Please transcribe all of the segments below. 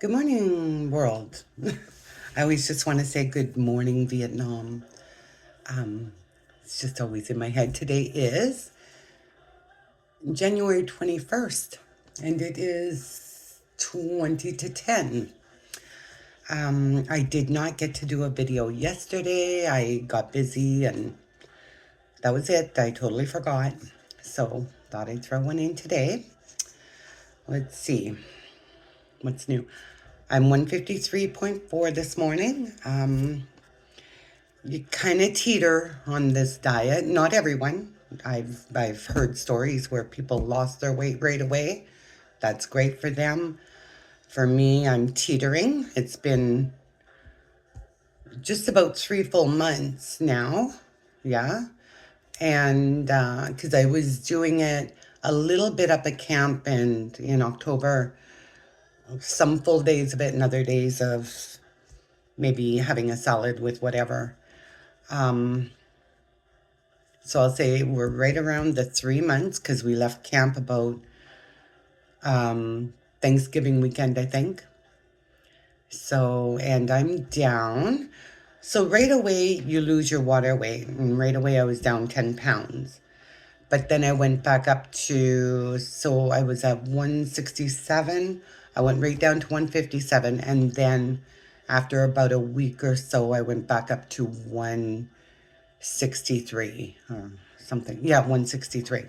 Good morning, world. I always just want to say good morning, Vietnam. Um, it's just always in my head. Today is January 21st, and it is 20 to 10. I did not get to do a video yesterday. I got busy, and that was it. I totally forgot. So, thought I'd throw one in today. Let's see what's new. I'm 153.4 this morning. You kind of teeter on this diet. Not everyone. I've heard stories where people lost their weight right away. That's great for them. For me, I'm teetering. It's been just about 3 full months now. Yeah. And because I was doing it a little bit up at camp and in October, some full days of it and other days of maybe having a salad with whatever. So I'll say we're right around the 3 months because we left camp about Thanksgiving weekend, I think. So, and I'm down. So right away, you lose your water weight. And right away, I was down 10 pounds. But then I went back up to, so I was at 167. I went right down to 157. And then after about a week or so, I went back up to 163 or something. Yeah, 163.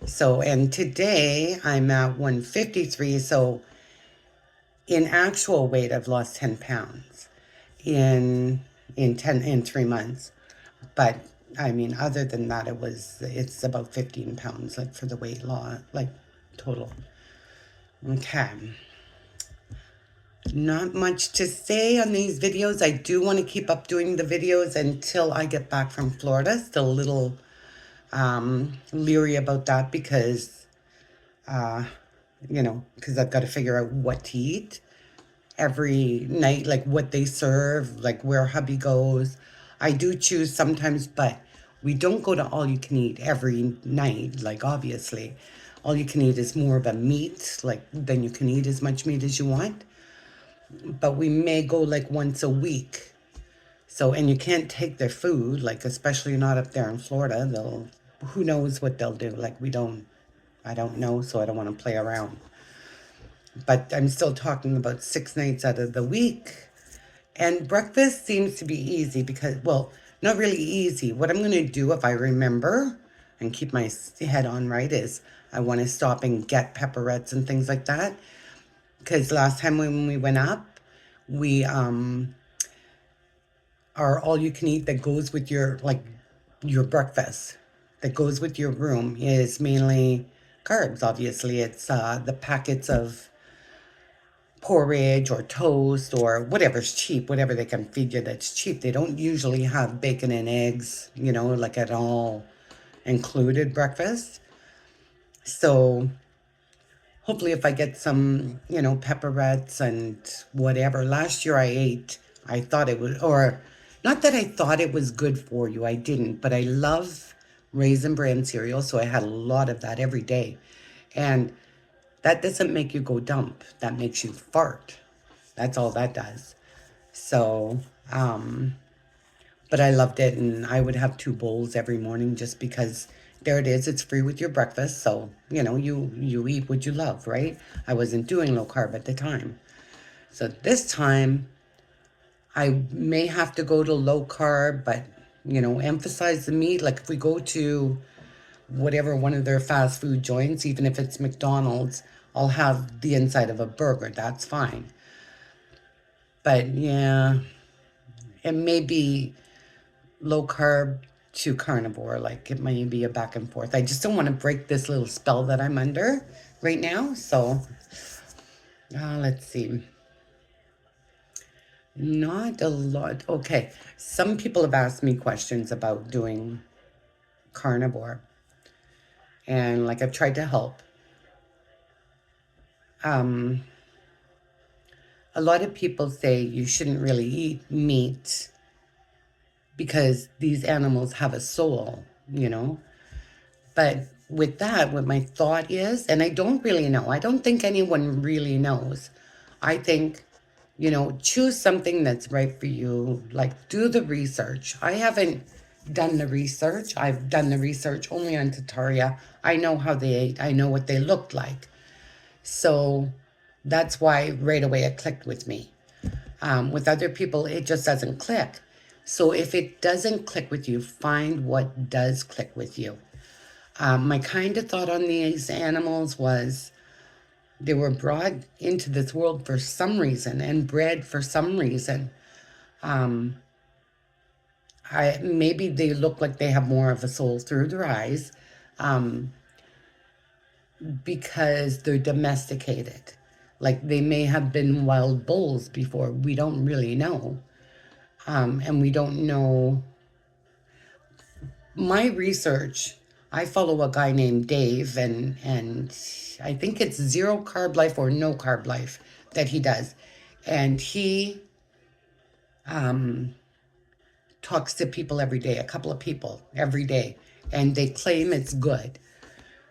So, and today I'm at 153. So, in actual weight, I've lost 10 pounds in 3 months. But I mean, other than that, it's about 15 pounds like for the weight loss, like total. Okay. Not much to say on these videos. I do want to keep up doing the videos until I get back from Florida. Still a little leery about that because because I've got to figure out what to eat every night, like what they serve, like where hubby goes. I do choose sometimes, but we don't go to all you can eat every night. Like, obviously, all you can eat is more of a meat, like, then you can eat as much meat as you want. But we may go like once a week. So, and you can't take their food, like, especially not up there in Florida. Who knows what they'll do? Like, I don't know, so I don't want to play around. But I'm still talking about 6 nights out of the week. And breakfast seems to be easy because, well, not really easy. What I'm going to do if I remember and keep my head on right is I want to stop and get pepperettes and things like that. Because last time when we went up, we are all you can eat that goes with your breakfast, that goes with your room is mainly carbs. Obviously, it's the packets of porridge or toast or whatever's cheap, whatever they can feed you that's cheap. They don't usually have bacon and eggs, like at all included breakfast. So hopefully if I get some, pepperettes and whatever. Last year I thought it was, or not that I thought it was good for you, I didn't, but I love Raisin Bran cereal, so I had a lot of that every day. And that doesn't make you go dump. That makes you fart. That's all that does. So, but I loved it, and I would have 2 bowls every morning just because there it is. It's free with your breakfast, so you eat what you love, right? I wasn't doing low carb at the time, so this time I may have to go to low carb, but emphasize the meat. Like if we go to whatever one of their fast food joints, even if it's McDonald's, I'll have the inside of a burger. That's fine. But yeah, it may be low carb to carnivore. Like it may be a back and forth. I just don't want to break this little spell that I'm under right now. So let's see. Not a lot. Okay. Some people have asked me questions about doing carnivore. And like I've tried to help. A lot of people say you shouldn't really eat meat because these animals have a soul. But with that, what my thought is, and I don't really know, I don't think anyone really knows. I think, choose something that's right for you. Like, do the research. I haven't done the research. I've done the research only on Tataria. I know how they ate, I know what they looked like. So that's why right away it clicked with me. With other people, it just doesn't click. So if it doesn't click with you, find what does click with you. My kind of thought on these animals was they were brought into this world for some reason and bred for some reason. Um, maybe they look like they have more of a soul through their eyes, um, because they're domesticated. Like they may have been wild bulls before. We don't really know. And we don't know. My research, I follow a guy named Dave, and I think it's zero carb life or no carb life that he does. And he um, talks to people every day, a couple of people every day, and they claim it's good.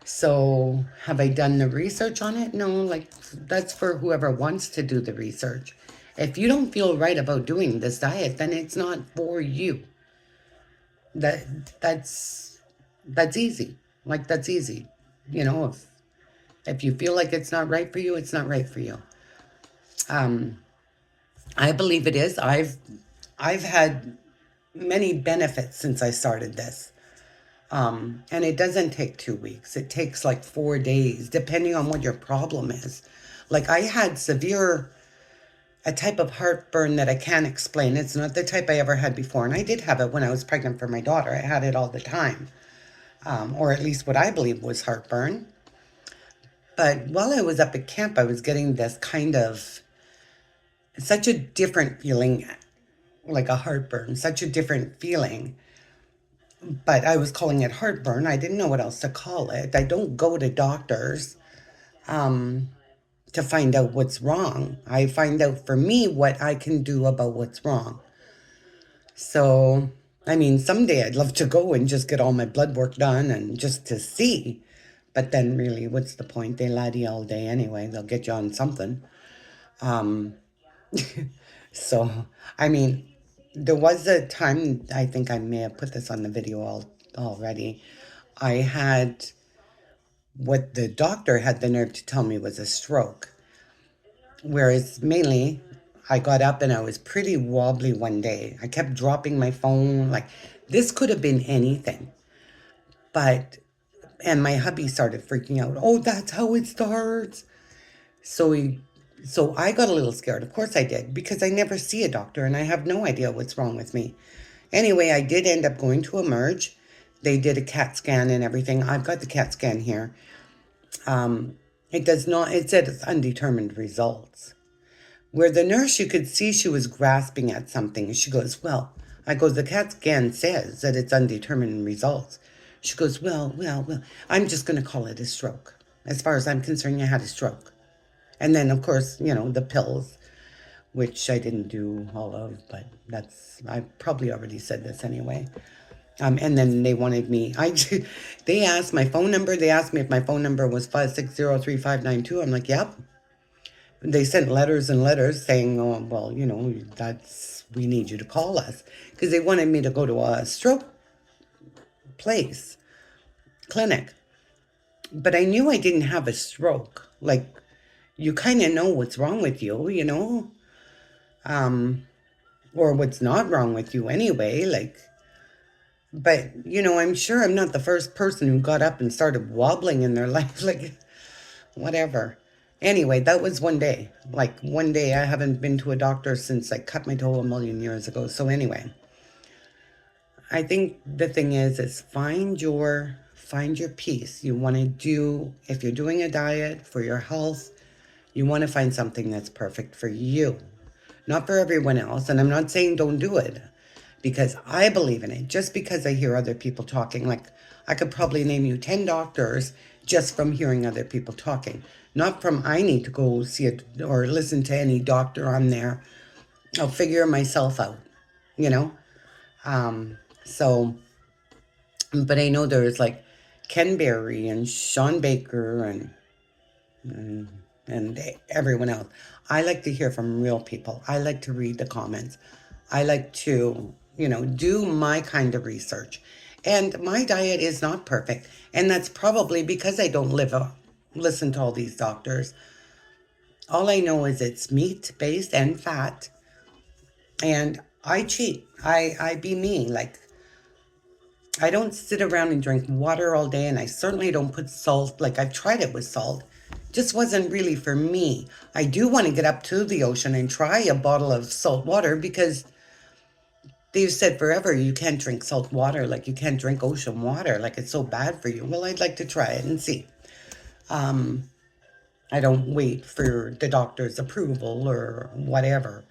So, have I done the research on it? No, like that's for whoever wants to do the research. If you don't feel right about doing this diet, then it's not for you. That that's that's easy. Like that's easy. If you feel like it's not right for you, it's not right for you. Um, I believe it is. I've had many benefits since I started this. And it doesn't take 2 weeks. It takes like 4 days, depending on what your problem is. Like I had a type of heartburn that I can't explain. It's not the type I ever had before. And I did have it when I was pregnant for my daughter. I had it all the time, or at least what I believe was heartburn. But while I was up at camp, I was getting this kind of such a different feeling, like a heartburn, such a different feeling. But I was calling it heartburn. I didn't know what else to call it. I don't go to doctors to find out what's wrong. I find out for me what I can do about what's wrong. So, I mean, someday I'd love to go and just get all my blood work done and just to see. But then, really, what's the point? They laddie all day anyway. They'll get you on something. So, I mean, there was a time, I think I may have put this on the video already. I had what the doctor had the nerve to tell me was a stroke. Whereas mainly, I got up and I was pretty wobbly one day. I kept dropping my phone. Like, this could have been anything. But, and my hubby started freaking out. Oh, that's how it starts. So he, so I got a little scared. Of course I did, because I never see a doctor and I have no idea what's wrong with me. Anyway, I did end up going to Emerge. They did a CAT scan and everything. I've got the CAT scan here. It does not, it said it's undetermined results. Where the nurse, you could see she was grasping at something. She goes, well, I goes, the CAT scan says that it's undetermined results. She goes, well, I'm just going to call it a stroke. As far as I'm concerned, you had a stroke. And then, of course, the pills, which I didn't do all of, but I probably already said this anyway. And then they wanted me, they asked my phone number. They asked me if my phone number was 5603592. I'm like, yep. They sent letters and letters saying, oh, well, we need you to call us. Because they wanted me to go to a stroke place, clinic. But I knew I didn't have a stroke. Like, you kind of know what's wrong with you, or what's not wrong with you anyway. Like, but, I'm sure I'm not the first person who got up and started wobbling in their life. Like, whatever. Anyway, that was one day. Like, one day. I haven't been to a doctor since I cut my toe a million years ago. So anyway, I think the thing is find your peace. You want to do, if you're doing a diet for your health, you want to find something that's perfect for you, not for everyone else. And I'm not saying don't do it, because I believe in it. Just because I hear other people talking, like I could probably name you 10 doctors just from hearing other people talking, not from I need to go see it or listen to any doctor on there. I'll figure myself out, you know? So, but I know there's like Ken Berry and Sean Baker and and everyone else. I like to hear from real people. I like to read the comments. I like to, do my kind of research. And my diet is not perfect. And that's probably because I don't listen to all these doctors. All I know is it's meat based and fat. And I cheat. I be me. Like, I don't sit around and drink water all day, and I certainly don't put salt. Like, I've tried it with salt. Just wasn't really for me. I do want to get up to the ocean and try a bottle of salt water because they've said forever you can't drink salt water. Like, you can't drink ocean water. Like, it's so bad for you. Well, I'd like to try it and see. I don't wait for the doctor's approval or whatever.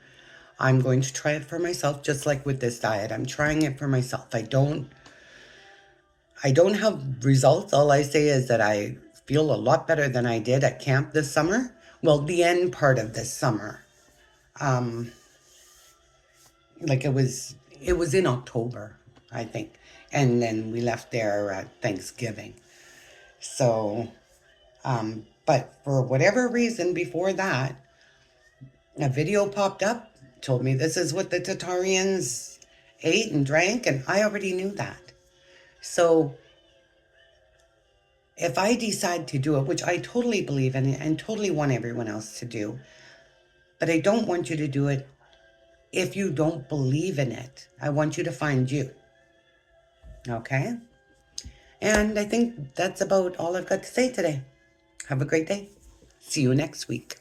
I'm going to try it for myself, just like with this diet. I'm trying it for myself. I don't have results. All I say is that I feel a lot better than I did at camp this summer. Well, the end part of this summer. Um, like it was in October, I think. And then we left there at Thanksgiving. So, but for whatever reason before that, a video popped up, told me this is what the Tatarians ate and drank, and I already knew that. So if I decide to do it, which I totally believe in and totally want everyone else to do, but I don't want you to do it if you don't believe in it. I want you to find you. Okay? And I think that's about all I've got to say today. Have a great day. See you next week.